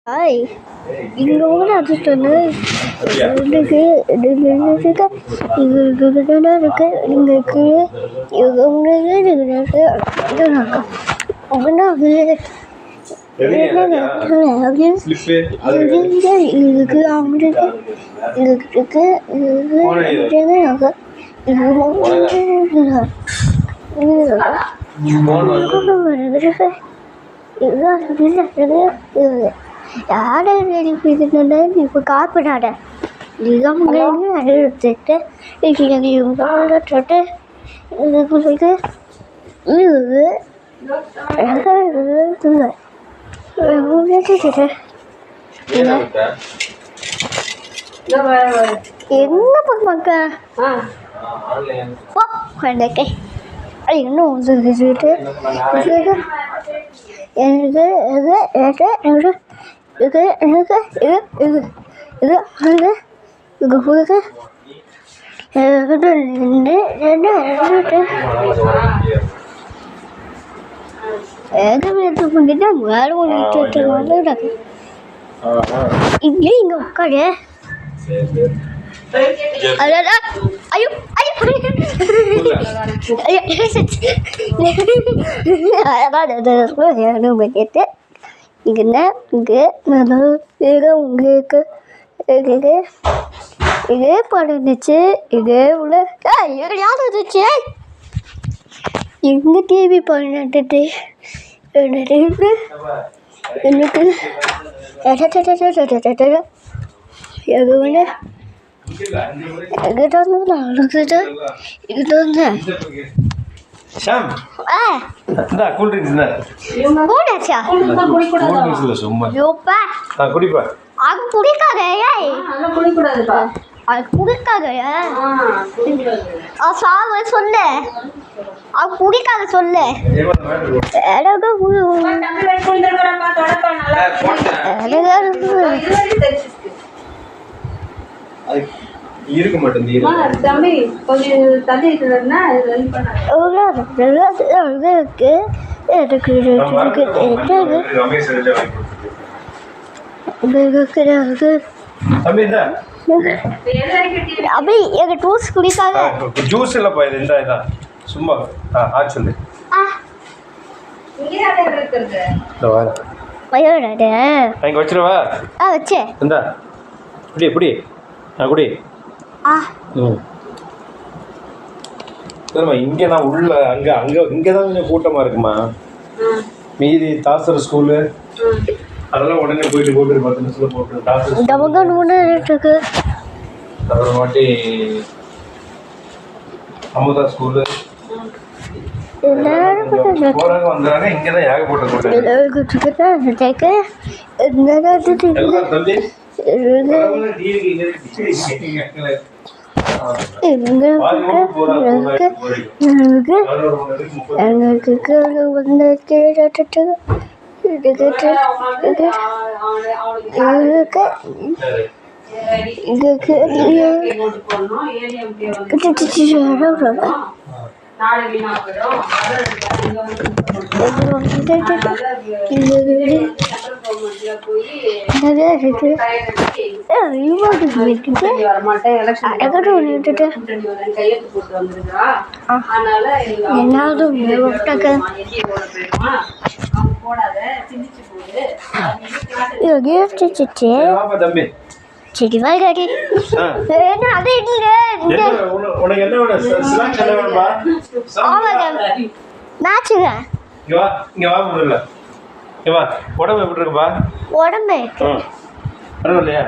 Ay, இங்க கூட அதிர்ஷ்டம் இருக்கு யாரை இப்போ கால் பண்ணாட இதுதான் எடுத்துட்டு சொல்லிட்டு என்ன பண்ண இன்னும் சொல்லிட்டு இங்கே இங்க உட்காரு ஐயோ கேட்டு இங்கே உங்களுக்கு இதே பண்ணுச்சு இதே உள்ள யார் இருந்துச்சு எங்க டிவி பண்ணிட்டு எனக்கு சொல்லு இருக்க மாட்டேங்குது தம்பி கொஞ்சம் தண்ணி இருக்குதுன்னா அப்படி எங்க ஜூஸ் குடிக்காத ஜூஸ் இல்லப்பா இது இந்த இதான் சும்மா சொல்லு இங்க வச்சிருவா வச்சே இந்தா இப்படி இப்படி குடி சரிம்மா இங்கே தான் உள்ள அங்கே அங்கே இங்கே தான் கொஞ்சம் கூட்டமாக இருக்குமா மீதி தாசர் ஸ்கூலு அதெல்லாம் உடனே போயிட்டு 10 நிமிஷத்தில் போட்டு தாசர் அப்புறமாட்டி அமுதா ஸ்கூலு போறாங்க வந்துடுறாங்க இங்கே தான் ஏகப்பட்ட கூட்டம் தம்பி செடி வாடி மேட்சுங்க உடம்பு எப்படி இருக்குப்பா உடம்பு பரவாயில்லையா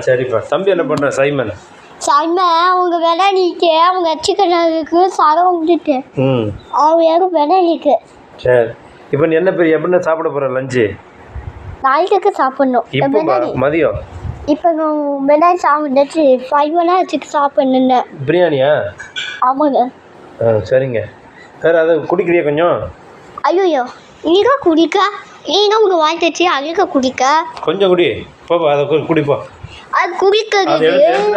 சரிப்பா தம்பி என்ன பண்ற சைமன் அவங்க விளையாடிட்டு அவங்க அச்சுக்கண்ணாவுக்கு சரம் விட்டுட்டு அவங்க யாரும் விளையாடிட்டு சரி இப்போ நீ என்ன பெரிய எப்படின்னா சாப்பிட போகிற லஞ்சு நாளைக்கு சாப்பிட்ணும் இப்போ மதியம் இப்போ வெள்ளாடி சாப்பிட்டு 5 மணி நேரத்துக்கு சாப்பிட்ணுன்னு பிரியாணியா ஆமாங்க சரிங்க வேறு அதை குடிக்கிறியா கொஞ்சம் ஐயோ நீங்க குடிக்க நீங்க உங்க வாங்கிச்சு அழுக்க குடிக்க கொஞ்சம் குடி போப்பா அதை குடிப்பா அது குடிக்கிறது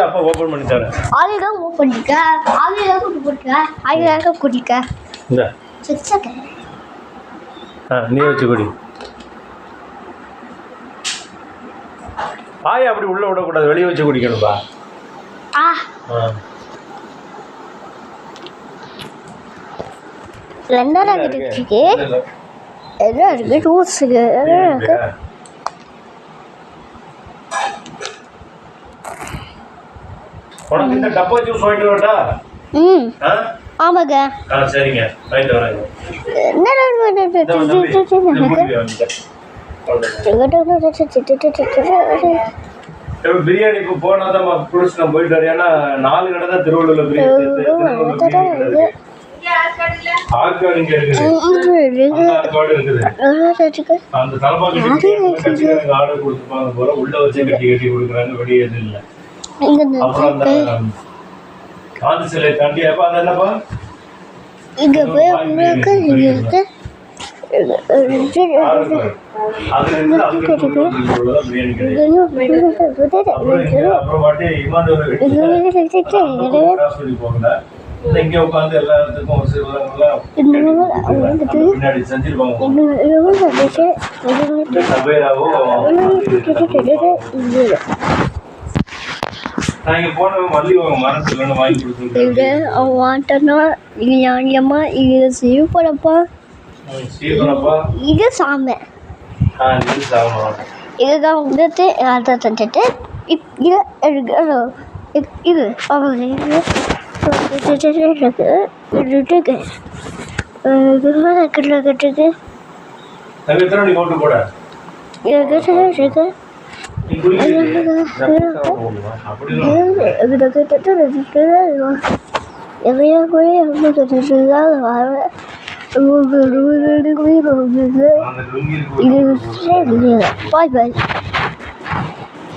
அப்போ ஓப்பன் பண்ணி தரேன் அழுக ஓப்பன் பண்ணிக்க அழுக குடிக்க இந்த சிக்ஸக்க நீ வச்சு குடி பாயை அப்படி உள்ள விடக்கூடாது, வெளியே வச்சு குடிக்கணும்பா. ஆ என்னடா இருக்கு? என்ன இருக்கு? ஜூஸ் இருக்கு. உனக்கு இந்த டப்பா ஜூஸ் வாங்கிட்டு வரட்டா? ஆமாங்க. சரிங்க, வாங்கிட்டு வரேங்க. பிரியாணி இப்போ போனா தான் புடிச்சு நான் போயிட்டு வரேன். ஏன்னா 4 கடை தான் திருவள்ளூர்ல பிரியாணி ஆற்காடு இங்க இருக்குது. ஆற்காடு இருக்குது. அந்த தலப்பாக்கட்டி ஆர்டர் கொடுத்துப்பாங்க போல, உள்ள வச்சு கட்டி கட்டி கொடுக்குறாங்க, வெளியே எதுவும் இல்லை. அப்புறம் அந்த காந்தி சிலை தாண்டி அப்ப அது என்னப்பா இங்க போய் உங்களுக்கு இருக்கு. இங்க உட்காந்து எல்லா இடத்துக்கும் பின்னாடி செஞ்சிருப்பாங்க. நான் இங்க போனவங்க மல்லி மரத்துல வாங்கி கொடுத்துருக்கேன். இது சீப்பனப்பா, இது சாமை. இதுதான் வந்துட்டு அதை தந்துட்டு இது இது Bye bye.